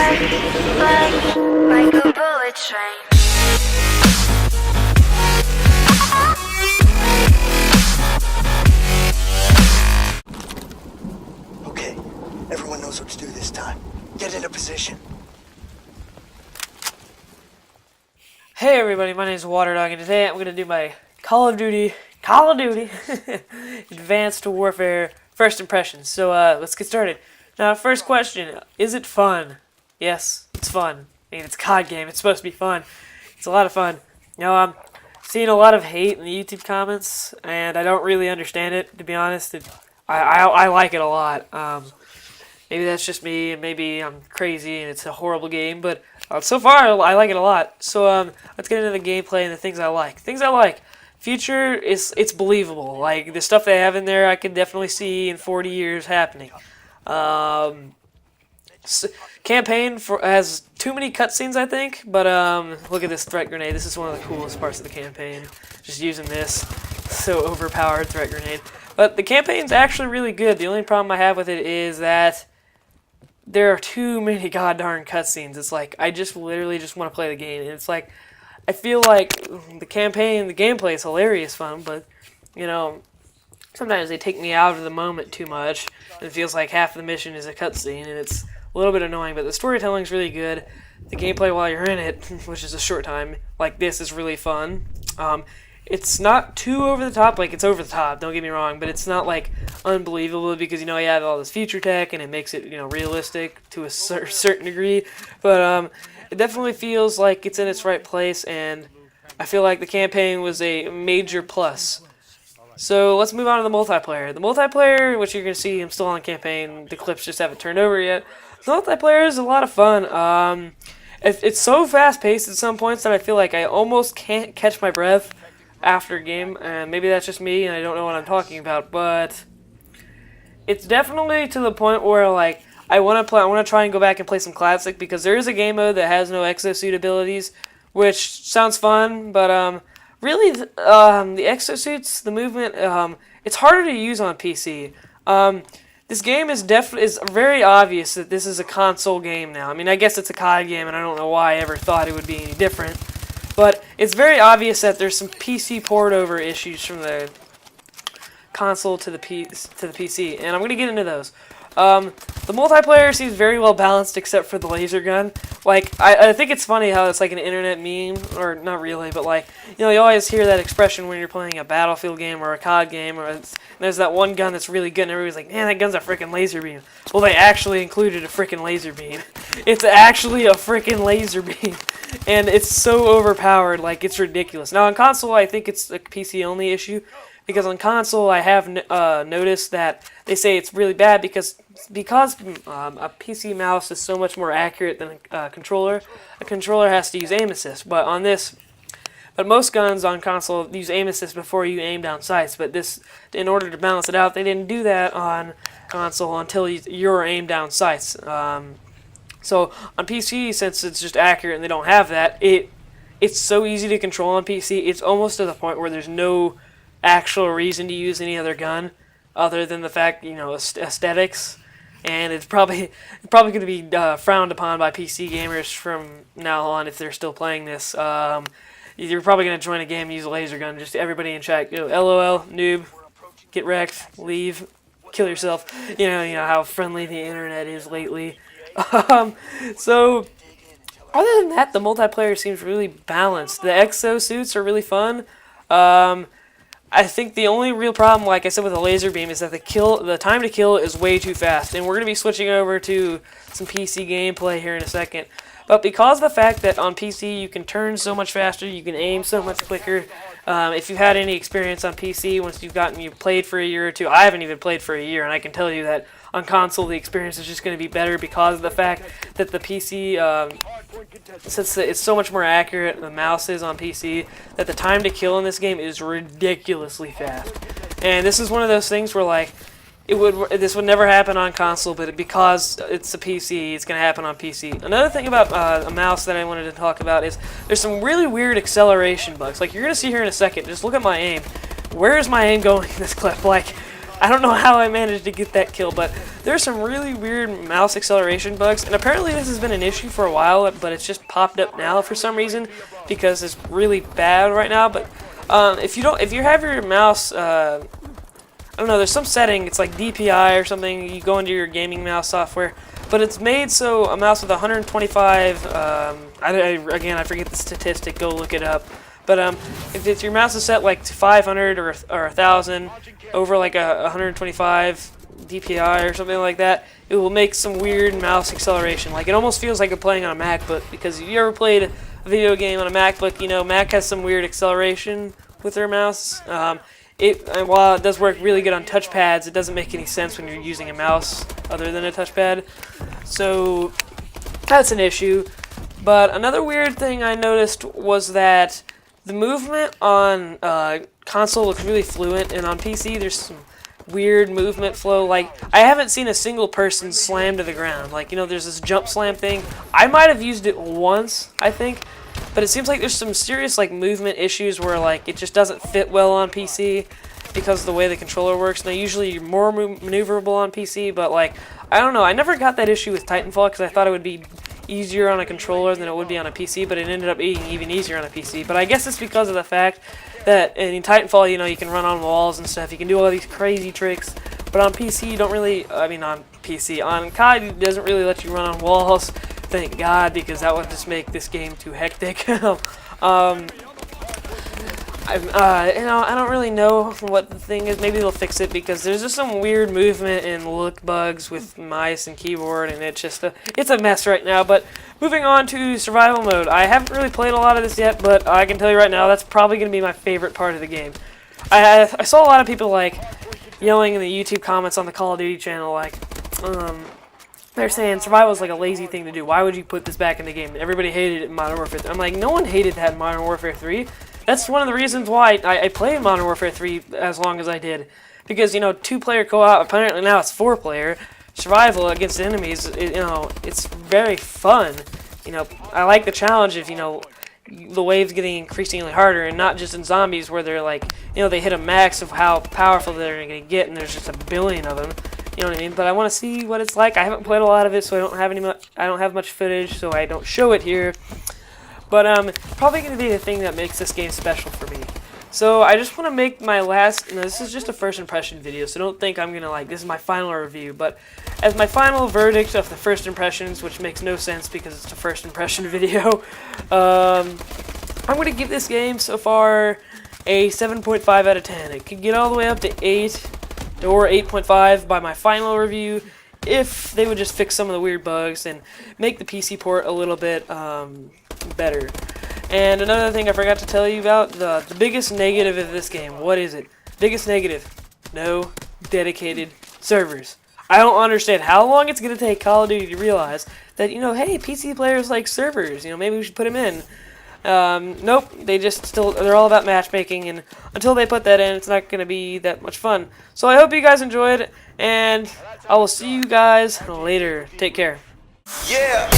like a bullet train. Okay, everyone knows what to do this time. Get into position. Hey everybody, my name is Waterdog, and today I'm going to do my Call of Duty Advanced Warfare First Impressions. So let's get started. Now, first question, is it fun? Yes, it's fun. I mean, it's a COD game, it's supposed to be fun. It's a lot of fun. Now, I'm seeing a lot of hate in the YouTube comments, and I don't really understand it, to be honest. I like it a lot. Maybe that's just me, and maybe I'm crazy, and it's a horrible game, but so far, I like it a lot. So, let's get into the gameplay and the things I like. Things I like. Future, it's believable. Like, the stuff they have in there, I can definitely see in 40 years happening. Campaign has too many cutscenes, I think, but, look at this threat grenade. This is one of the coolest parts of the campaign. Just using this. So overpowered threat grenade. But the campaign's actually really good. The only problem I have with it is that there are too many goddamn cutscenes. It's like, I just literally just want to play the game. And it's like, I feel like the gameplay is hilarious fun, but, you know, sometimes they take me out of the moment too much. And it feels like half the mission is a cutscene, and it's a little bit annoying, but the storytelling's really good. The gameplay while you're in it, which is a short time, like this, is really fun. It's not too over the top, like it's over the top, don't get me wrong, but it's not like unbelievable because, you know, you have all this future tech and it makes it, you know, realistic to a certain degree, but it definitely feels like it's in its right place, and I feel like the campaign was a major plus. So let's move on to the multiplayer. The multiplayer, which you're going to see, I'm still on campaign, the clips just haven't turned over yet. The multiplayer is a lot of fun. It's so fast-paced at some points that I feel like I almost can't catch my breath after a game, and maybe that's just me and I don't know what I'm talking about, but it's definitely to the point where, like, I want to try and go back and play some Classic, because there is a game mode that has no exosuit abilities, which sounds fun, but really the exosuits, the movement, it's harder to use on PC. This game is very obvious that this is a console game now. I mean, I guess it's a COD game, and I don't know why I ever thought it would be any different. But it's very obvious that there's some PC port over issues from the console to the PC, and I'm going to get into those. The multiplayer seems very well balanced except for the laser gun. Like, I think it's funny how it's like an internet meme, or not really, but like, you know, you always hear that expression when you're playing a Battlefield game or a COD game, or there's that one gun that's really good and everybody's like, man, that gun's a freaking laser beam. Well, they actually included a freaking laser beam. It's actually a freaking laser beam. And it's so overpowered, like, it's ridiculous. Now, on console, I think it's a PC-only issue, because on console, I have noticed that they say it's really bad because a PC mouse is so much more accurate than a controller. A controller has to use aim assist, but most guns on console use aim assist before you aim down sights. But this, in order to balance it out, they didn't do that on console until you're aimed down sights. So on PC, since it's just accurate and they don't have that, it's so easy to control on PC. It's almost to the point where there's no actual reason to use any other gun other than the fact, you know, aesthetics. And it's probably going to be frowned upon by PC gamers from now on if they're still playing this. You're probably going to join a game and use a laser gun. Just everybody in chat, you know, LOL, noob, get wrecked, leave, kill yourself. You know how friendly the internet is lately. So, other than that, the multiplayer seems really balanced. The exosuits are really fun. I think the only real problem, like I said, with the laser beam is that the time to kill is way too fast. And we're going to be switching over to some PC gameplay here in a second. But because of the fact that on PC you can turn so much faster, you can aim so much quicker. If you've had any experience on PC, once you've played for a year or two, I haven't even played for a year, and I can tell you that on console the experience is just going to be better because of the fact that the PC, since it's so much more accurate, the mouse is on PC, that the time to kill in this game is ridiculously fast. And this is one of those things where, like, this would never happen on console, but because it's a PC, it's going to happen on PC. Another thing about a mouse that I wanted to talk about is there's some really weird acceleration bugs. Like, you're going to see here in a second, just look at my aim. Where is my aim going in this clip? Like, I don't know how I managed to get that kill, but there's some really weird mouse acceleration bugs, and apparently this has been an issue for a while, but it's just popped up now for some reason because it's really bad right now. But if you have your mouse, I don't know, there's some setting, it's like DPI or something. You go into your gaming mouse software, but it's made so a mouse with 125. Again, I forget the statistic. Go look it up. But if it's your mouse is set like to 500 or 1,000 over like 125 DPI or something like that, it will make some weird mouse acceleration. Like it almost feels like you're playing on a MacBook, because if you ever played a video game on a MacBook, you know Mac has some weird acceleration with their mouse. While it does work really good on touchpads, it doesn't make any sense when you're using a mouse other than a touchpad. So that's an issue. But another weird thing I noticed was that the movement on console looks really fluent, and on PC there's some weird movement flow. Like, I haven't seen a single person slam to the ground. Like, you know, there's this jump slam thing. I might have used it once, I think, but it seems like there's some serious like movement issues where like it just doesn't fit well on PC because of the way the controller works. Now, usually you're more maneuverable on PC, but like, I don't know. I never got that issue with Titanfall because I thought it would be easier on a controller than it would be on a PC, but it ended up being even easier on a PC. But I guess it's because of the fact that in Titanfall, you know, you can run on walls and stuff. You can do all these crazy tricks, but on PC, you don't really. On COD, it doesn't really let you run on walls. Thank God, because that would just make this game too hectic. I don't really know what the thing is. Maybe they'll fix it, because there's just some weird movement and look bugs with mice and keyboard, and it's just it's a mess right now. But moving on to survival mode, I haven't really played a lot of this yet, but I can tell you right now that's probably going to be my favorite part of the game. I saw a lot of people like yelling in the YouTube comments on the Call of Duty channel, like they're saying survival is like a lazy thing to do. Why would you put this back in the game? Everybody hated it in Modern Warfare 3. I'm like, no one hated that in Modern Warfare 3. That's one of the reasons why I played Modern Warfare 3 as long as I did. Because, you know, 2-player co-op, apparently now it's 4-player. Survival against enemies, it's very fun. You know, I like the challenge of, you know, the waves getting increasingly harder, and not just in zombies where they're like, you know, they hit a max of how powerful they're going to get, and there's just a billion of them. You know what I mean? But I want to see what it's like. I haven't played a lot of it, so I don't have much footage, so I don't show it here. But probably going to be the thing that makes this game special for me. So I just want to make my last, this is just a first impression video, so don't think I'm going to this is my final review, but as my final verdict of the first impressions, which makes no sense because it's a first impression video, I'm going to give this game so far a 7.5 out of 10. It could get all the way up to 8 or 8.5 by my final review if they would just fix some of the weird bugs and make the PC port a little bit better. And another thing I forgot to tell you about, the biggest negative of this game. What is it? Biggest negative: no dedicated servers. I don't understand how long it's going to take Call of Duty to realize that, you know, hey, PC players like servers, you know, maybe we should put them in. Nope, they're all about matchmaking, and until they put that in, it's not going to be that much fun. So I hope you guys enjoyed, and I will see you guys later. Take care. Yeah.